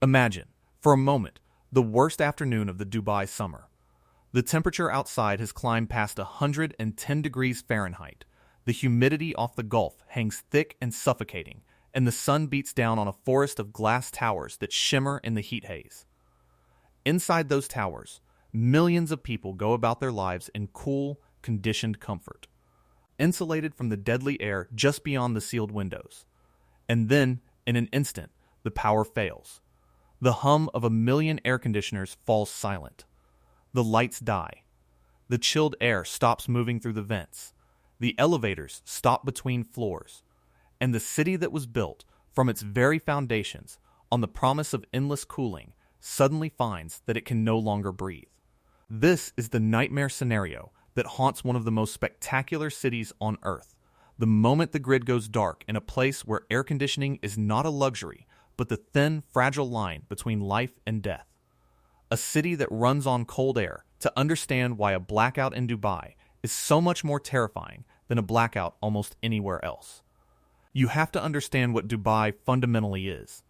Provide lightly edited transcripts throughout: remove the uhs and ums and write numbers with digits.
Imagine, for a moment, the worst afternoon of the Dubai summer. The temperature outside has climbed past 110 degrees Fahrenheit. The humidity off the Gulf hangs thick and suffocating, and the sun beats down on a forest of glass towers that shimmer in the heat haze. Inside those towers, millions of people go about their lives in cool, conditioned comfort, insulated from the deadly air just beyond the sealed windows. And then, in an instant, the power fails. The hum of a million air conditioners falls silent. The lights die. The chilled air stops moving through the vents. The elevators stop between floors. And the city that was built, from its very foundations, on the promise of endless cooling, suddenly finds that it can no longer breathe. This is the nightmare scenario that haunts one of the most spectacular cities on Earth. The moment the grid goes dark in a place where air conditioning is not a luxury, but the thin, fragile line between life and death. A city that runs on cold air. To understand why a blackout in Dubai is so much more terrifying than a blackout almost anywhere else, you have to understand what Dubai fundamentally is.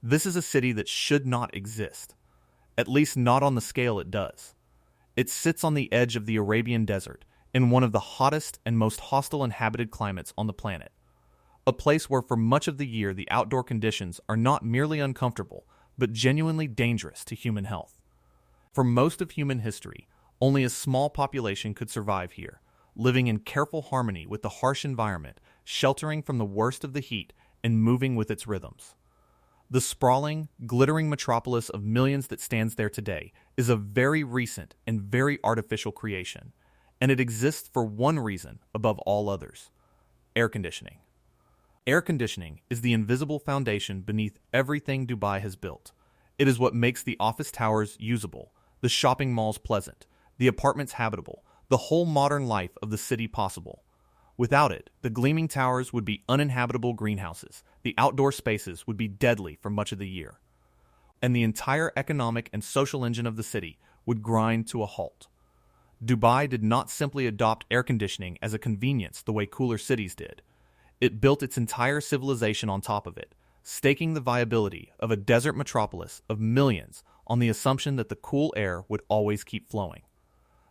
This is a city that should not exist, at least not on the scale it does. It sits on the edge of the Arabian Desert, in one of the hottest and most hostile inhabited climates on the planet. A place where for much of the year the outdoor conditions are not merely uncomfortable, but genuinely dangerous to human health. For most of human history, only a small population could survive here, living in careful harmony with the harsh environment, sheltering from the worst of the heat, and moving with its rhythms. The sprawling, glittering metropolis of millions that stands there today is a very recent and very artificial creation, and it exists for one reason above all others: air conditioning. Air conditioning is the invisible foundation beneath everything Dubai has built. It is what makes the office towers usable, the shopping malls pleasant, the apartments habitable, the whole modern life of the city possible. Without it, the gleaming towers would be uninhabitable greenhouses, the outdoor spaces would be deadly for much of the year, and the entire economic and social engine of the city would grind to a halt. Dubai did not simply adopt air conditioning as a convenience the way cooler cities did. It built its entire civilization on top of it, staking the viability of a desert metropolis of millions on the assumption that the cool air would always keep flowing.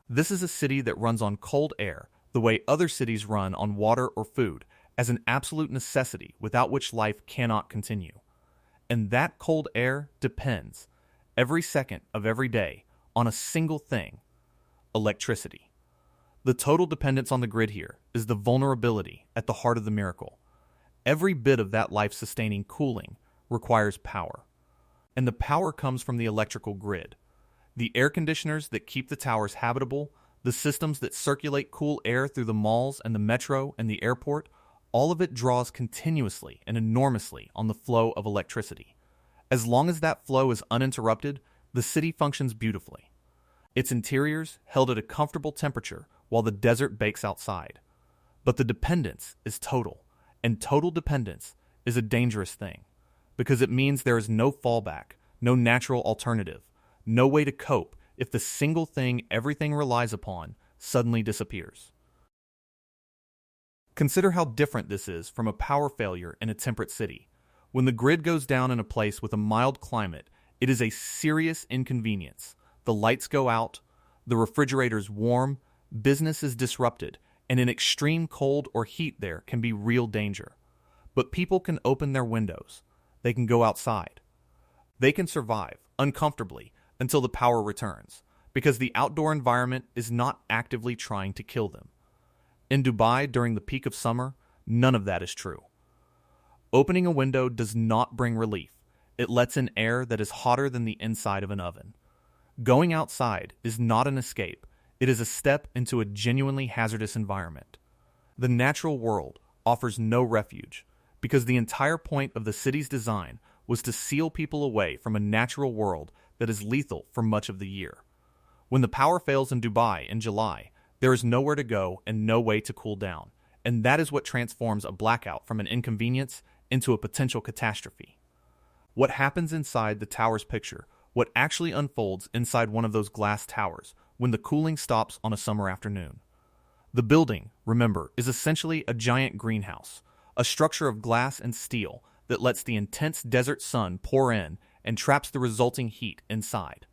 This is a city that runs on cold air the way other cities run on water or food, as an absolute necessity without which life cannot continue. And that cold air depends, every second of every day, on a single thing: electricity. The total dependence on the grid here is the vulnerability at the heart of the miracle. Every bit of that life-sustaining cooling requires power. And the power comes from the electrical grid. The air conditioners that keep the towers habitable, the systems that circulate cool air through the malls and the metro and the airport, all of it draws continuously and enormously on the flow of electricity. As long as that flow is uninterrupted, the city functions beautifully. Its interiors held at a comfortable temperature while the desert bakes outside. But the dependence is total, and total dependence is a dangerous thing, because it means there is no fallback, no natural alternative, no way to cope if the single thing everything relies upon suddenly disappears. Consider how different this is from a power failure in a temperate city. When the grid goes down in a place with a mild climate, it is a serious inconvenience. The lights go out, the refrigerator's warm, business is disrupted, and in extreme cold or heat there can be real danger. But people can open their windows. They can go outside. They can survive, uncomfortably, until the power returns, because the outdoor environment is not actively trying to kill them. In Dubai, during the peak of summer, none of that is true. Opening a window does not bring relief. It lets in air that is hotter than the inside of an oven. Going outside is not an escape. It is a step into a genuinely hazardous environment. The natural world offers no refuge, because the entire point of the city's design was to seal people away from a natural world that is lethal for much of the year. When the power fails in Dubai in July, there is nowhere to go and no way to cool down, and that is what transforms a blackout from an inconvenience into a potential catastrophe. What happens inside the tower's picture, what actually unfolds inside one of those glass towers when the cooling stops on a summer afternoon. The building, remember, is essentially a giant greenhouse, a structure of glass and steel that lets the intense desert sun pour in and traps the resulting heat inside.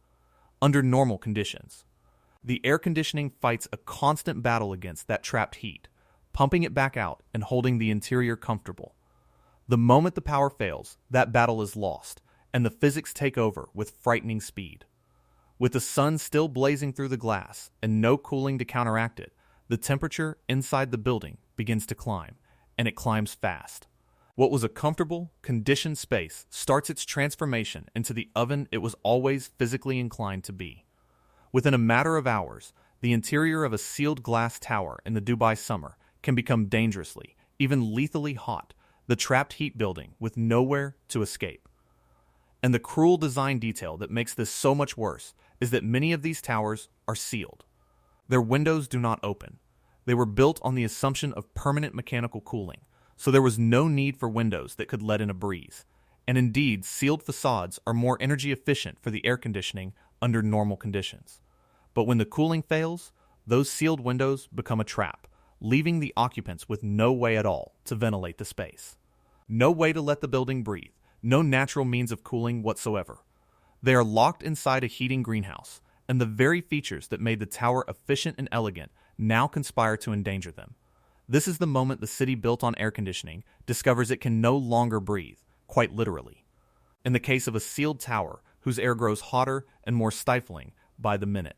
Under normal conditions, the air conditioning fights a constant battle against that trapped heat, pumping it back out and holding the interior comfortable. The moment the power fails, that battle is lost, and the physics take over with frightening speed. With the sun still blazing through the glass and no cooling to counteract it, the temperature inside the building begins to climb, and it climbs fast. What was a comfortable, conditioned space starts its transformation into the oven it was always physically inclined to be. Within a matter of hours, the interior of a sealed glass tower in the Dubai summer can become dangerously, even lethally hot, the trapped heat building with nowhere to escape. And the cruel design detail that makes this so much worse is that many of these towers are sealed. Their windows do not open. They were built on the assumption of permanent mechanical cooling, so there was no need for windows that could let in a breeze. And indeed, sealed facades are more energy efficient for the air conditioning under normal conditions. But when the cooling fails, those sealed windows become a trap, leaving the occupants with no way at all to ventilate the space. No way to let the building breathe, no natural means of cooling whatsoever. They are locked inside a heating greenhouse, and the very features that made the tower efficient and elegant now conspire to endanger them. This is the moment the city built on air conditioning discovers it can no longer breathe, quite literally. In the case of a sealed tower whose air grows hotter and more stifling by the minute.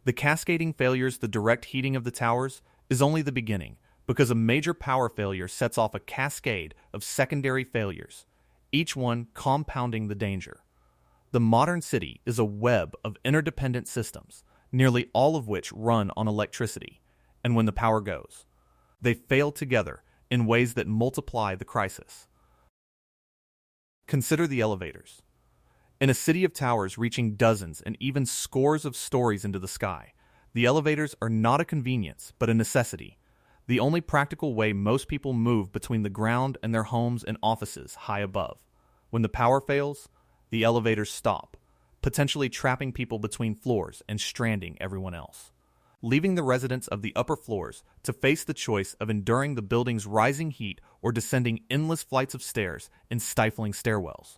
The cascading failures, the direct heating of the towers, is only the beginning, because a major power failure sets off a cascade of secondary failures, each one compounding the danger. The modern city is a web of interdependent systems, nearly all of which run on electricity, and when the power goes, they fail together in ways that multiply the crisis. Consider the elevators. In a city of towers reaching dozens and even scores of stories into the sky, the elevators are not a convenience but a necessity, the only practical way most people move between the ground and their homes and offices high above. When the power fails, the elevators stop, potentially trapping people between floors and stranding everyone else, leaving the residents of the upper floors to face the choice of enduring the building's rising heat or descending endless flights of stairs in stifling stairwells.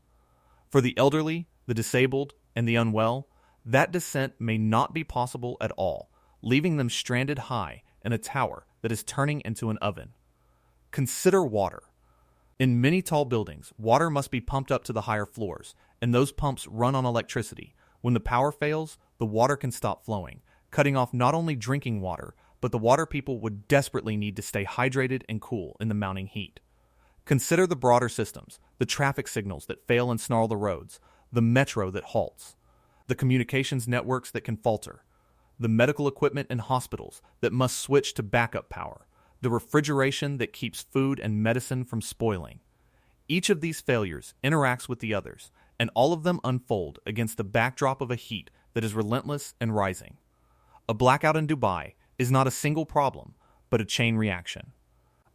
For the elderly, the disabled, and the unwell, that descent may not be possible at all, leaving them stranded high in a tower that is turning into an oven. Consider water. In many tall buildings, water must be pumped up to the higher floors, and those pumps run on electricity. When the power fails, the water can stop flowing, cutting off not only drinking water, but the water people would desperately need to stay hydrated and cool in the mounting heat. Consider the broader systems, the traffic signals that fail and snarl the roads, the metro that halts, the communications networks that can falter, the medical equipment in hospitals that must switch to backup power, the refrigeration that keeps food and medicine from spoiling. Each of these failures interacts with the others, and all of them unfold against the backdrop of a heat that is relentless and rising. A blackout in Dubai is not a single problem, but a chain reaction.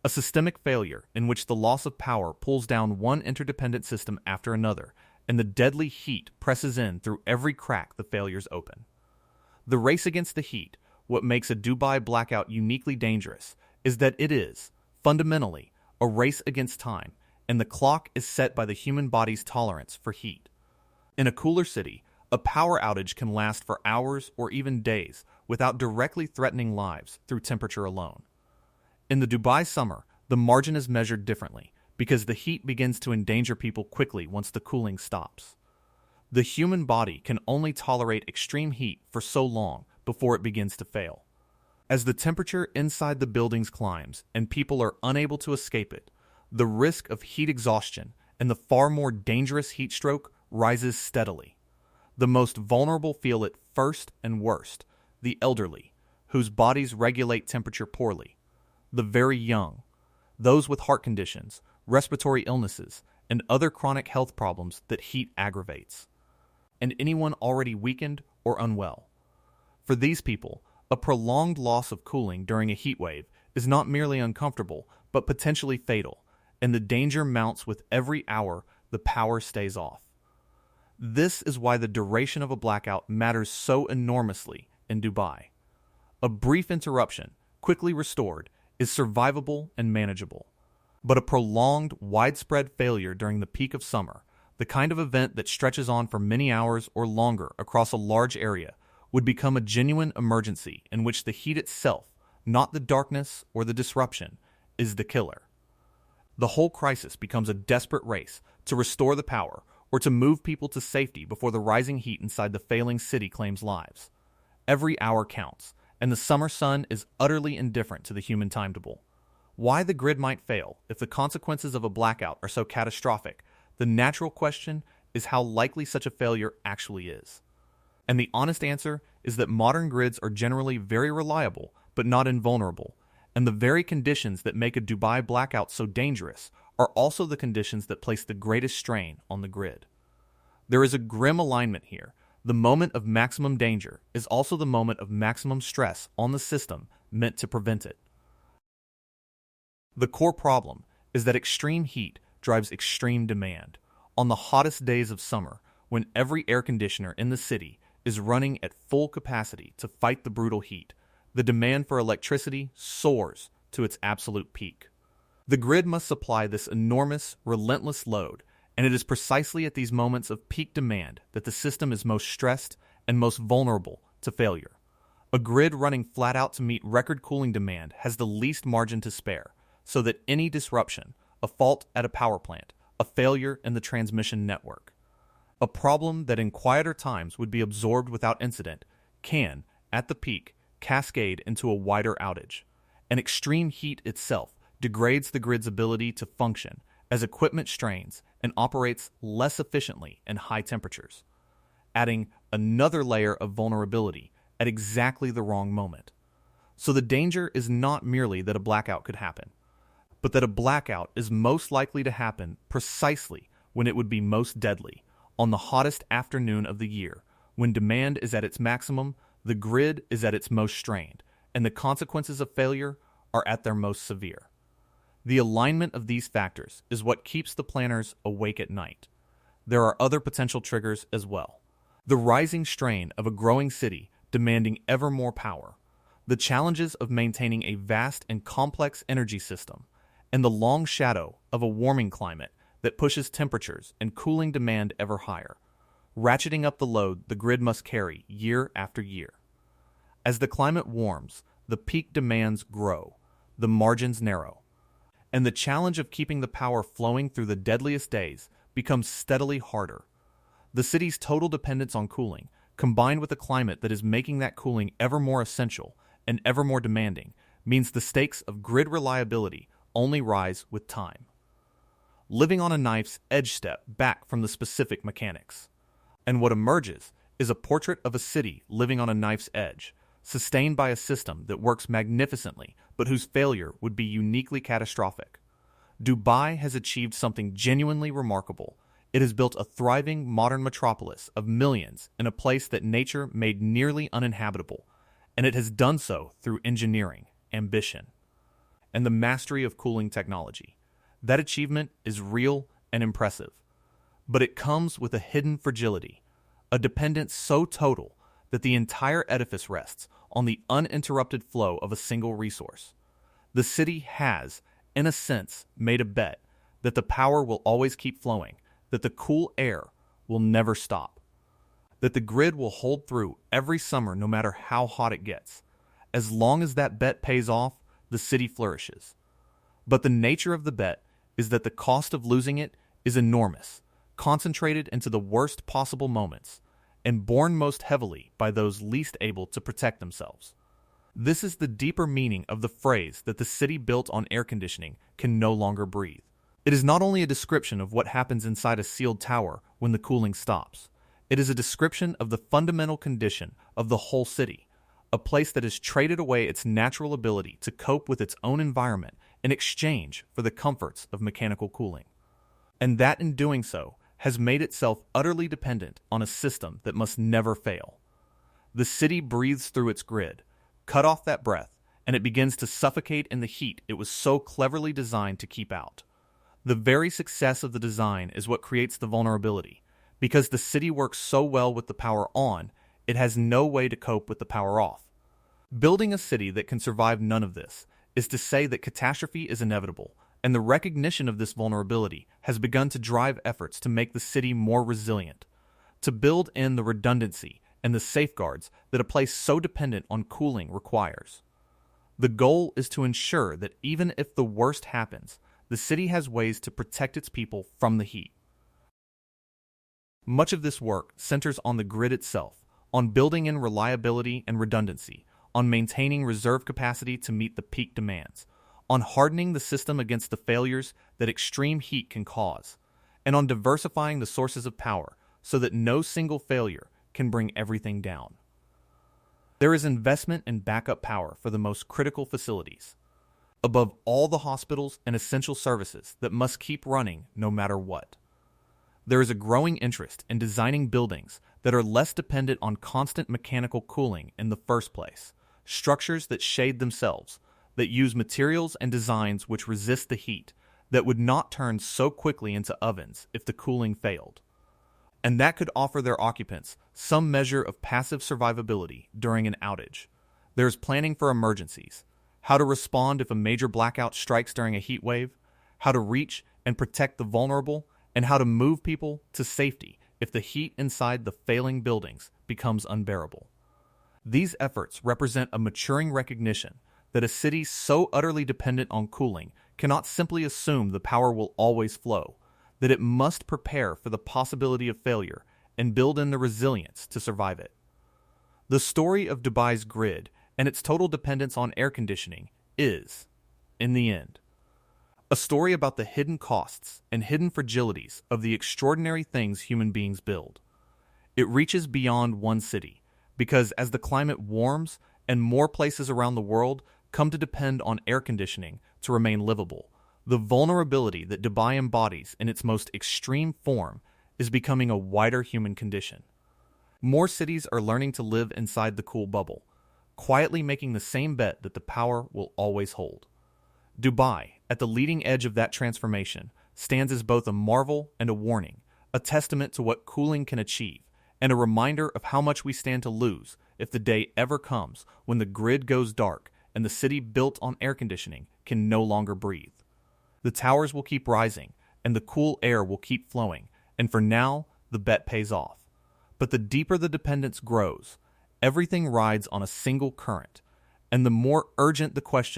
A systemic failure in which the loss of power pulls down one interdependent system after another, and the deadly heat presses in through every crack the failures open. The race against the heat, what makes a Dubai blackout uniquely dangerous, is that it is, fundamentally, a race against time, and the clock is set by the human body's tolerance for heat. In a cooler city, a power outage can last for hours or even days without directly threatening lives through temperature alone. In the Dubai summer, the margin is measured differently because the heat begins to endanger people quickly once the cooling stops. The human body can only tolerate extreme heat for so long before it begins to fail. As the temperature inside the buildings climbs and people are unable to escape it, the risk of heat exhaustion and the far more dangerous heat stroke rises steadily. The most vulnerable feel it first and worst, the elderly, whose bodies regulate temperature poorly, the very young, those with heart conditions, respiratory illnesses, and other chronic health problems that heat aggravates, and anyone already weakened or unwell. For these people, a prolonged loss of cooling during a heat wave is not merely uncomfortable, but potentially fatal, and the danger mounts with every hour the power stays off. This is why the duration of a blackout matters so enormously in Dubai. A brief interruption, quickly restored, is survivable and manageable. But a prolonged, widespread failure during the peak of summer, the kind of event that stretches on for many hours or longer across a large area, would become a genuine emergency in which the heat itself, not the darkness or the disruption, is the killer. The whole crisis becomes a desperate race to restore the power or to move people to safety before the rising heat inside the failing city claims lives. Every hour counts, and the summer sun is utterly indifferent to the human timetable. Why the grid might fail if the consequences of a blackout are so catastrophic, the natural question is how likely such a failure actually is. And the honest answer is that modern grids are generally very reliable, but not invulnerable, and the very conditions that make a Dubai blackout so dangerous are also the conditions that place the greatest strain on the grid. There is a grim alignment here. The moment of maximum danger is also the moment of maximum stress on the system meant to prevent it. The core problem is that extreme heat drives extreme demand. On the hottest days of summer, when every air conditioner in the city is running at full capacity to fight the brutal heat, the demand for electricity soars to its absolute peak. The grid must supply this enormous, relentless load, and it is precisely at these moments of peak demand that the system is most stressed and most vulnerable to failure. A grid running flat out to meet record cooling demand has the least margin to spare, so that any disruption, a fault at a power plant, a failure in the transmission network, a problem that in quieter times would be absorbed without incident, can, at the peak, cascade into a wider outage. And extreme heat itself degrades the grid's ability to function as equipment strains and operates less efficiently in high temperatures, adding another layer of vulnerability at exactly the wrong moment. So the danger is not merely that a blackout could happen, but that a blackout is most likely to happen precisely when it would be most deadly, on the hottest afternoon of the year, when demand is at its maximum, the grid is at its most strained, and the consequences of failure are at their most severe. The alignment of these factors is what keeps the planners awake at night. There are other potential triggers as well. The rising strain of a growing city demanding ever more power, the challenges of maintaining a vast and complex energy system, and the long shadow of a warming climate that pushes temperatures and cooling demand ever higher, ratcheting up the load the grid must carry year after year. As the climate warms, the peak demands grow, the margins narrow, and the challenge of keeping the power flowing through the deadliest days becomes steadily harder. The city's total dependence on cooling, combined with a climate that is making that cooling ever more essential and ever more demanding, means the stakes of grid reliability only rise with time. Living on a knife's edge step back from the specific mechanics. And what emerges is a portrait of a city living on a knife's edge, sustained by a system that works magnificently but whose failure would be uniquely catastrophic. Dubai has achieved something genuinely remarkable. It has built a thriving modern metropolis of millions in a place that nature made nearly uninhabitable, and it has done so through engineering, ambition, and the mastery of cooling technology. That achievement is real and impressive, but it comes with a hidden fragility, a dependence so total that the entire edifice rests on the uninterrupted flow of a single resource. The city has, in a sense, made a bet that the power will always keep flowing, that the cool air will never stop, that the grid will hold through every summer no matter how hot it gets. As long as that bet pays off, the city flourishes. But the nature of the bet is that the cost of losing it is enormous, concentrated into the worst possible moments, and borne most heavily by those least able to protect themselves. This is the deeper meaning of the phrase that the city built on air conditioning can no longer breathe. It is not only a description of what happens inside a sealed tower when the cooling stops. It is a description of the fundamental condition of the whole city, a place that has traded away its natural ability to cope with its own environment in exchange for the comforts of mechanical cooling. And that in doing so has made itself utterly dependent on a system that must never fail. The city breathes through its grid, cut off that breath, and it begins to suffocate in the heat it was so cleverly designed to keep out. The very success of the design is what creates the vulnerability. Because the city works so well with the power on, it has no way to cope with the power off. Building a city that can survive none of this is to say that catastrophe is inevitable, and the recognition of this vulnerability has begun to drive efforts to make the city more resilient, to build in the redundancy and the safeguards that a place so dependent on cooling requires. The goal is to ensure that even if the worst happens, the city has ways to protect its people from the heat. Much of this work centers on the grid itself, on building in reliability and redundancy, on maintaining reserve capacity to meet the peak demands, on hardening the system against the failures that extreme heat can cause, and on diversifying the sources of power so that no single failure can bring everything down. There is investment in backup power for the most critical facilities, above all the hospitals and essential services that must keep running no matter what. There is a growing interest in designing buildings that are less dependent on constant mechanical cooling in the first place, structures that shade themselves, that use materials and designs which resist the heat, that would not turn so quickly into ovens if the cooling failed, and that could offer their occupants some measure of passive survivability during an outage. There is planning for emergencies, how to respond if a major blackout strikes during a heat wave, how to reach and protect the vulnerable, and how to move people to safety if the heat inside the failing buildings becomes unbearable. These efforts represent a maturing recognition that a city so utterly dependent on cooling cannot simply assume the power will always flow, that it must prepare for the possibility of failure and build in the resilience to survive it. The story of Dubai's grid and its total dependence on air conditioning is, in the end, a story about the hidden costs and hidden fragilities of the extraordinary things human beings build. It reaches beyond one city, because as the climate warms and more places around the world come to depend on air conditioning to remain livable, the vulnerability that Dubai embodies in its most extreme form is becoming a wider human condition. More cities are learning to live inside the cool bubble, quietly making the same bet that the power will always hold. Dubai, at the leading edge of that transformation, stands as both a marvel and a warning, a testament to what cooling can achieve, and a reminder of how much we stand to lose if the day ever comes when the grid goes dark and the city built on air conditioning can no longer breathe. The towers will keep rising, and the cool air will keep flowing, and for now, the bet pays off. But the deeper the dependence grows, everything rides on a single current, and the more urgent the question